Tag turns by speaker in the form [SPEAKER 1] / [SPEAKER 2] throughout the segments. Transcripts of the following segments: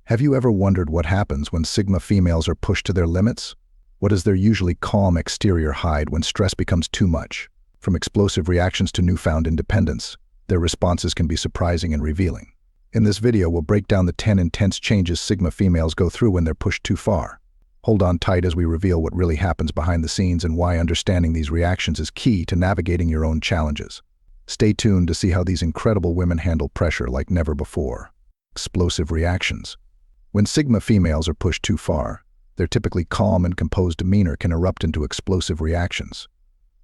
[SPEAKER 1] Have you ever wondered what happens when Sigma females are pushed to their limits? What does their usually calm exterior hide when stress becomes too much? From explosive reactions to newfound independence, their responses can be surprising and revealing. In this video, we'll break down the 10 intense changes Sigma females go through when they're pushed too far. Hold on tight as we reveal what really happens behind the scenes and why understanding these reactions is key to navigating your own challenges. Stay tuned to see how these incredible women handle pressure like never before. Explosive reactions. When Sigma females are pushed too far, their typically calm and composed demeanor can erupt into explosive reactions.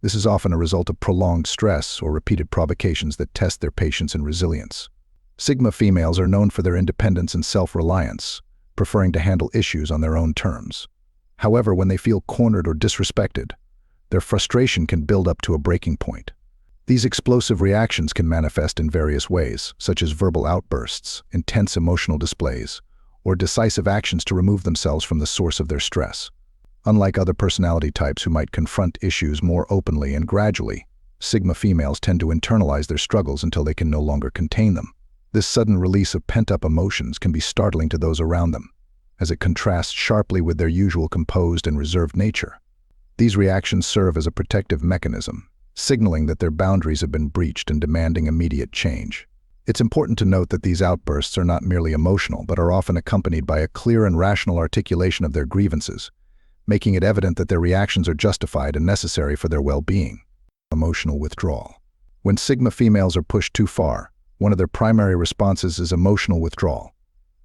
[SPEAKER 1] This is often a result of prolonged stress or repeated provocations that test their patience and resilience. Sigma females are known for their independence and self-reliance, preferring to handle issues on their own terms. However, when they feel cornered or disrespected, their frustration can build up to a breaking point. These explosive reactions can manifest in various ways, such as verbal outbursts, intense emotional displays, or decisive actions to remove themselves from the source of their stress. Unlike other personality types who might confront issues more openly and gradually, Sigma females tend to internalize their struggles until they can no longer contain them. This sudden release of pent-up emotions can be startling to those around them, as it contrasts sharply with their usual composed and reserved nature. These reactions serve as a protective mechanism, signaling that their boundaries have been breached and demanding immediate change. It's important to note that these outbursts are not merely emotional, but are often accompanied by a clear and rational articulation of their grievances, making it evident that their reactions are justified and necessary for their well-being. Emotional withdrawal. When Sigma females are pushed too far, one of their primary responses is emotional withdrawal.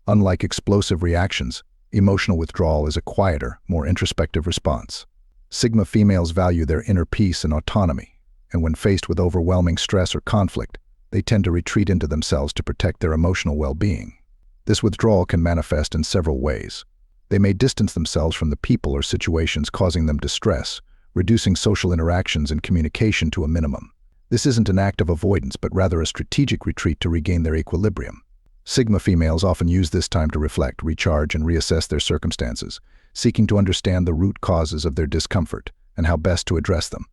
[SPEAKER 1] Unlike explosive reactions, emotional withdrawal is a quieter, more introspective response. Sigma females value their inner peace and autonomy, and when faced with overwhelming stress or conflict, they tend to retreat into themselves to protect their emotional well-being. This withdrawal can manifest in several ways. They may distance themselves from the people or situations causing them distress, reducing social interactions and communication to a minimum. This isn't an act of avoidance, but rather a strategic retreat to regain their equilibrium. Sigma females often use this time to reflect, recharge, and reassess their circumstances, seeking to understand the root causes of their discomfort and how best to address them.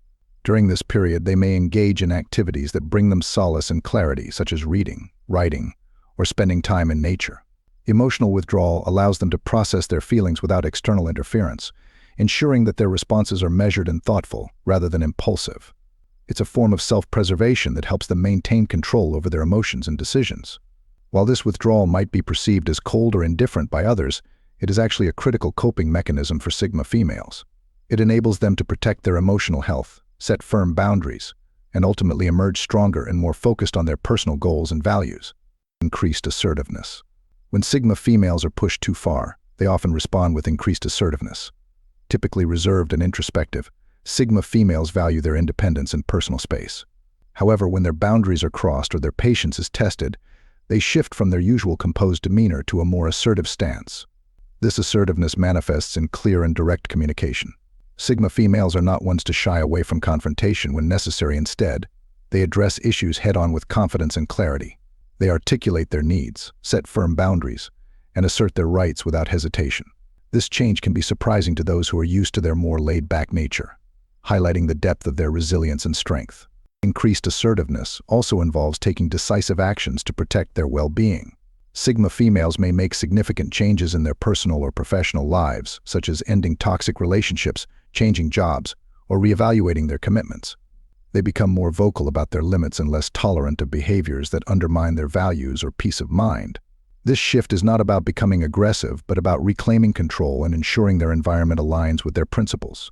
[SPEAKER 1] During this period, they may engage in activities that bring them solace and clarity, such as reading, writing, or spending time in nature. Emotional withdrawal allows them to process their feelings without external interference, ensuring that their responses are measured and thoughtful rather than impulsive. It's a form of self-preservation that helps them maintain control over their emotions and decisions. While this withdrawal might be perceived as cold or indifferent by others, it is actually a critical coping mechanism for Sigma females. It enables them to protect their emotional health, set firm boundaries, and ultimately emerge stronger and more focused on their personal goals and values. Increased assertiveness. When Sigma females are pushed too far, they often respond with increased assertiveness. Typically reserved and introspective, Sigma females value their independence and personal space. However, when their boundaries are crossed or their patience is tested, they shift from their usual composed demeanor to a more assertive stance. This assertiveness manifests in clear and direct communication. Sigma females are not ones to shy away from confrontation when necessary. Instead, they address issues head-on with confidence and clarity. They articulate their needs, set firm boundaries, and assert their rights without hesitation. This change can be surprising to those who are used to their more laid-back nature, highlighting the depth of their resilience and strength. Increased assertiveness also involves taking decisive actions to protect their well-being. Sigma females may make significant changes in their personal or professional lives, such as ending toxic relationships, changing jobs, or reevaluating their commitments. They become more vocal about their limits and less tolerant of behaviors that undermine their values or peace of mind. This shift is not about becoming aggressive, but about reclaiming control and ensuring their environment aligns with their principles.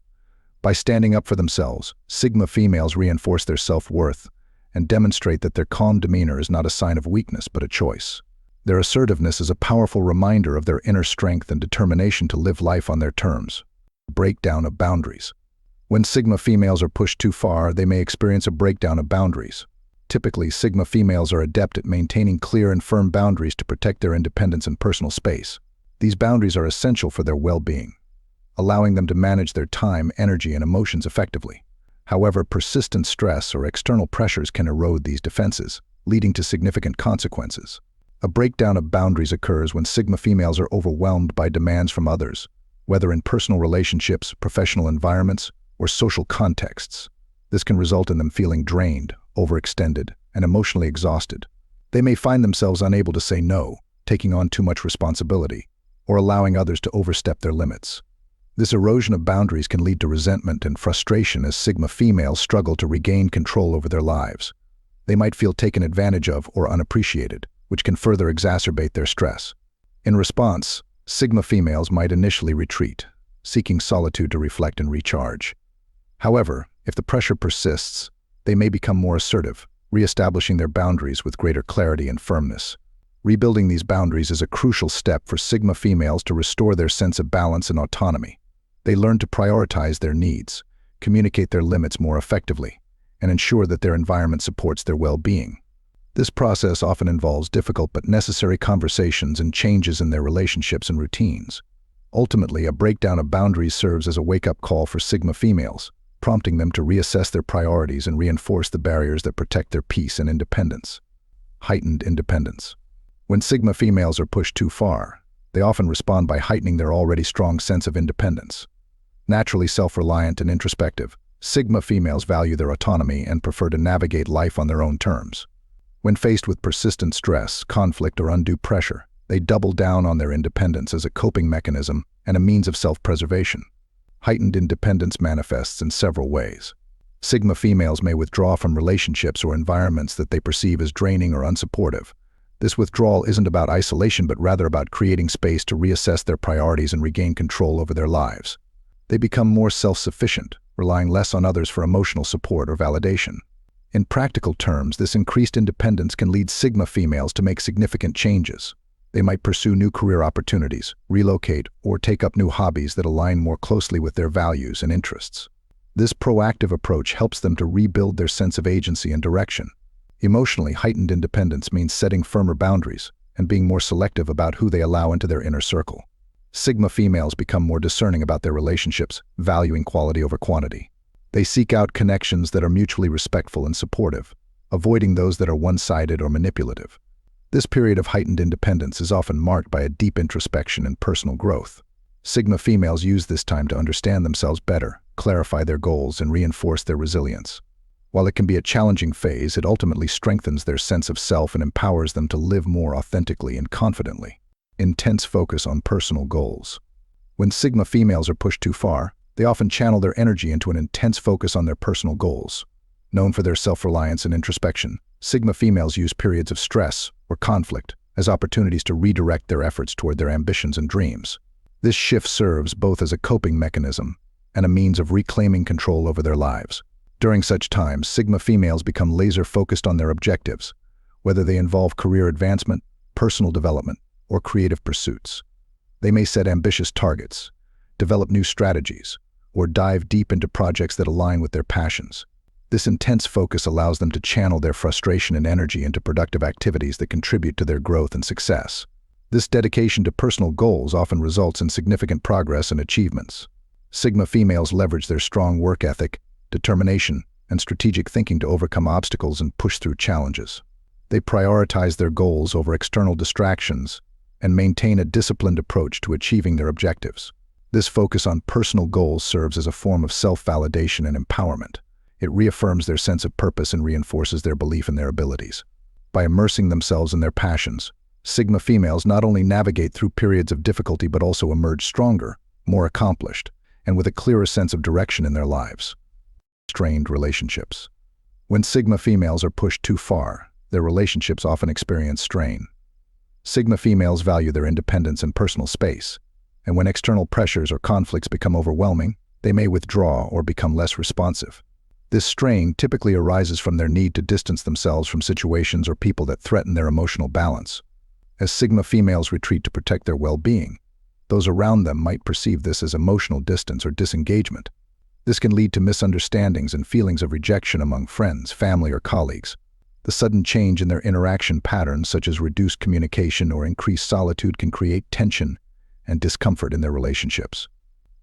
[SPEAKER 1] By standing up for themselves, Sigma females reinforce their self-worth and demonstrate that their calm demeanor is not a sign of weakness, but a choice. Their assertiveness is a powerful reminder of their inner strength and determination to live life on their terms. Breakdown of boundaries. When Sigma females are pushed too far, they may experience a breakdown of boundaries. Typically, Sigma females are adept at maintaining clear and firm boundaries to protect their independence and personal space. These boundaries are essential for their well-being, allowing them to manage their time, energy, and emotions effectively. However, persistent stress or external pressures can erode these defenses, leading to significant consequences. A breakdown of boundaries occurs when Sigma females are overwhelmed by demands from others, whether in personal relationships, professional environments, or social contexts. This can result in them feeling drained, overextended, and emotionally exhausted. They may find themselves unable to say no, taking on too much responsibility, or allowing others to overstep their limits. This erosion of boundaries can lead to resentment and frustration as Sigma females struggle to regain control over their lives. They might feel taken advantage of or unappreciated, which can further exacerbate their stress. In response, Sigma females might initially retreat, seeking solitude to reflect and recharge. However, if the pressure persists, they may become more assertive, reestablishing their boundaries with greater clarity and firmness. Rebuilding these boundaries is a crucial step for Sigma females to restore their sense of balance and autonomy. They learn to prioritize their needs, communicate their limits more effectively, and ensure that their environment supports their well-being. This process often involves difficult but necessary conversations and changes in their relationships and routines. Ultimately, a breakdown of boundaries serves as a wake-up call for Sigma females, prompting them to reassess their priorities and reinforce the barriers that protect their peace and independence. Heightened independence. When Sigma females are pushed too far, they often respond by heightening their already strong sense of independence. Naturally self-reliant and introspective, Sigma females value their autonomy and prefer to navigate life on their own terms. When faced with persistent stress, conflict, or undue pressure, they double down on their independence as a coping mechanism and a means of self-preservation. Heightened independence manifests in several ways. Sigma females may withdraw from relationships or environments that they perceive as draining or unsupportive. This withdrawal isn't about isolation but rather about creating space to reassess their priorities and regain control over their lives. They become more self-sufficient, relying less on others for emotional support or validation. In practical terms, this increased independence can lead Sigma females to make significant changes. They might pursue new career opportunities, relocate, or take up new hobbies that align more closely with their values and interests. This proactive approach helps them to rebuild their sense of agency and direction. Emotionally, heightened independence means setting firmer boundaries and being more selective about who they allow into their inner circle. Sigma females become more discerning about their relationships, valuing quality over quantity. They seek out connections that are mutually respectful and supportive, avoiding those that are one-sided or manipulative. This period of heightened independence is often marked by a deep introspection and personal growth. Sigma females use this time to understand themselves better, clarify their goals, and reinforce their resilience. While it can be a challenging phase, it ultimately strengthens their sense of self and empowers them to live more authentically and confidently. Intense focus on personal goals. When Sigma females are pushed too far, they often channel their energy into an intense focus on their personal goals. Known for their self-reliance and introspection, Sigma females use periods of stress or conflict as opportunities to redirect their efforts toward their ambitions and dreams. This shift serves both as a coping mechanism and a means of reclaiming control over their lives. During such times, Sigma females become laser-focused on their objectives, whether they involve career advancement, personal development, or creative pursuits. They may set ambitious targets, develop new strategies, or dive deep into projects that align with their passions. This intense focus allows them to channel their frustration and energy into productive activities that contribute to their growth and success. This dedication to personal goals often results in significant progress and achievements. Sigma females leverage their strong work ethic, determination, and strategic thinking to overcome obstacles and push through challenges. They prioritize their goals over external distractions and maintain a disciplined approach to achieving their objectives. This focus on personal goals serves as a form of self-validation and empowerment. It reaffirms their sense of purpose and reinforces their belief in their abilities. By immersing themselves in their passions, Sigma females not only navigate through periods of difficulty but also emerge stronger, more accomplished, and with a clearer sense of direction in their lives. Strained relationships. When Sigma females are pushed too far, their relationships often experience strain. Sigma females value their independence and personal space, and when external pressures or conflicts become overwhelming, they may withdraw or become less responsive. This strain typically arises from their need to distance themselves from situations or people that threaten their emotional balance. As Sigma females retreat to protect their well-being, those around them might perceive this as emotional distance or disengagement. This can lead to misunderstandings and feelings of rejection among friends, family, or colleagues. The sudden change in their interaction patterns, such as reduced communication or increased solitude, can create tension and discomfort in their relationships.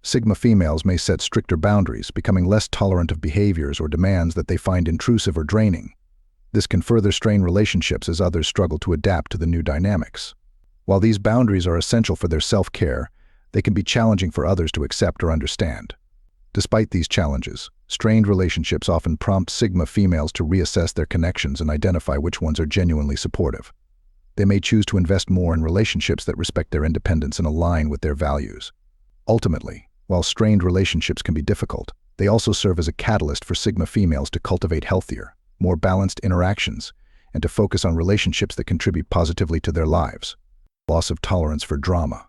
[SPEAKER 1] Sigma females may set stricter boundaries, becoming less tolerant of behaviors or demands that they find intrusive or draining. This can further strain relationships as others struggle to adapt to the new dynamics. While these boundaries are essential for their self-care, they can be challenging for others to accept or understand. Despite these challenges, strained relationships often prompt Sigma females to reassess their connections and identify which ones are genuinely supportive. They may choose to invest more in relationships that respect their independence and align with their values. Ultimately, while strained relationships can be difficult, they also serve as a catalyst for Sigma females to cultivate healthier, more balanced interactions and to focus on relationships that contribute positively to their lives. Loss of tolerance for drama.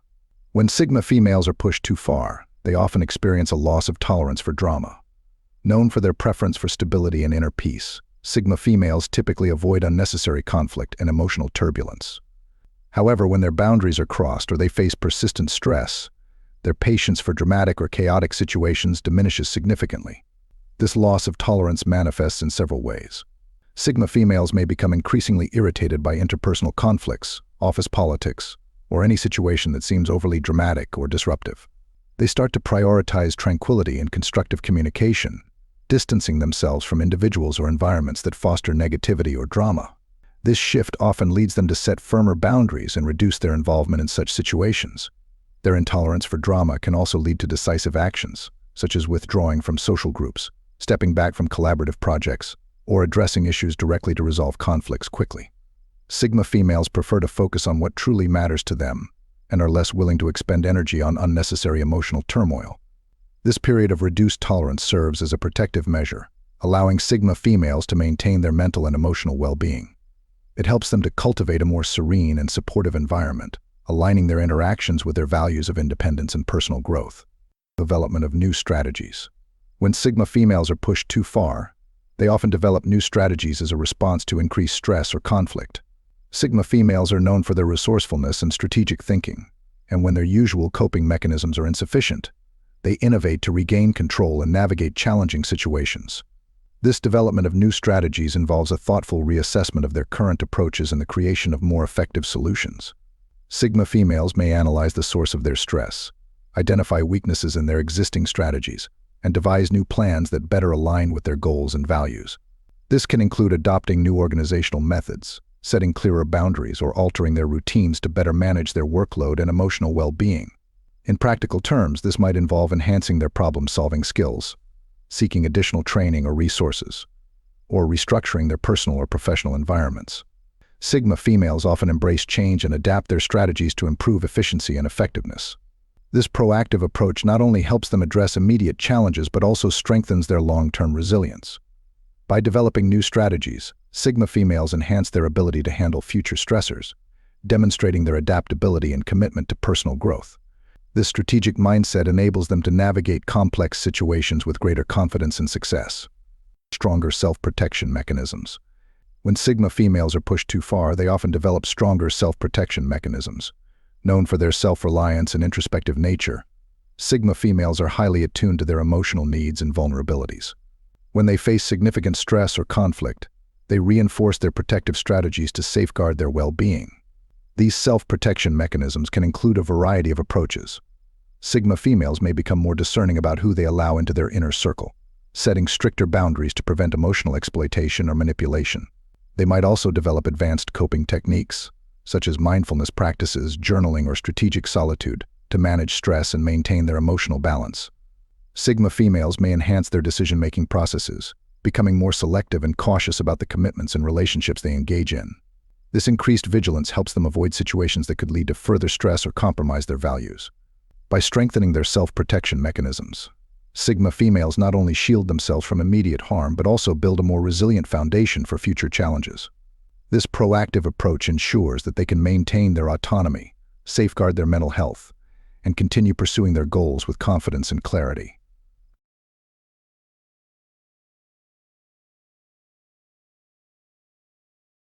[SPEAKER 1] When Sigma females are pushed too far, they often experience a loss of tolerance for drama. Known for their preference for stability and inner peace, Sigma females typically avoid unnecessary conflict and emotional turbulence. However, when their boundaries are crossed or they face persistent stress, their patience for dramatic or chaotic situations diminishes significantly. This loss of tolerance manifests in several ways. Sigma females may become increasingly irritated by interpersonal conflicts, office politics, or any situation that seems overly dramatic or disruptive. They start to prioritize tranquility and constructive communication, distancing themselves from individuals or environments that foster negativity or drama. This shift often leads them to set firmer boundaries and reduce their involvement in such situations. Their intolerance for drama can also lead to decisive actions, such as withdrawing from social groups, stepping back from collaborative projects, or addressing issues directly to resolve conflicts quickly. Sigma females prefer to focus on what truly matters to them and are less willing to expend energy on unnecessary emotional turmoil. This period of reduced tolerance serves as a protective measure, allowing Sigma females to maintain their mental and emotional well-being. It helps them to cultivate a more serene and supportive environment, aligning their interactions with their values of independence and personal growth. Development of new strategies. When Sigma females are pushed too far, they often develop new strategies as a response to increased stress or conflict. Sigma females are known for their resourcefulness and strategic thinking, and when their usual coping mechanisms are insufficient, they innovate to regain control and navigate challenging situations. This development of new strategies involves a thoughtful reassessment of their current approaches and the creation of more effective solutions. Sigma females may analyze the source of their stress, identify weaknesses in their existing strategies, and devise new plans that better align with their goals and values. This can include adopting new organizational methods, setting clearer boundaries, or altering their routines to better manage their workload and emotional well-being. In practical terms, this might involve enhancing their problem-solving skills, seeking additional training or resources, or restructuring their personal or professional environments. Sigma females often embrace change and adapt their strategies to improve efficiency and effectiveness. This proactive approach not only helps them address immediate challenges but also strengthens their long-term resilience. By developing new strategies, Sigma females enhance their ability to handle future stressors, demonstrating their adaptability and commitment to personal growth. This strategic mindset enables them to navigate complex situations with greater confidence and success. Stronger self-protection mechanisms. When Sigma females are pushed too far, they often develop stronger self-protection mechanisms. Known for their self-reliance and introspective nature, Sigma females are highly attuned to their emotional needs and vulnerabilities. When they face significant stress or conflict, they reinforce their protective strategies to safeguard their well-being. These self-protection mechanisms can include a variety of approaches. Sigma females may become more discerning about who they allow into their inner circle, setting stricter boundaries to prevent emotional exploitation or manipulation. They might also develop advanced coping techniques, such as mindfulness practices, journaling, or strategic solitude, to manage stress and maintain their emotional balance. Sigma females may enhance their decision-making processes, becoming more selective and cautious about the commitments and relationships they engage in. This increased vigilance helps them avoid situations that could lead to further stress or compromise their values. By strengthening their self-protection mechanisms, Sigma females not only shield themselves from immediate harm but also build a more resilient foundation for future challenges. This proactive approach ensures that they can maintain their autonomy, safeguard their mental health, and continue pursuing their goals with confidence and clarity.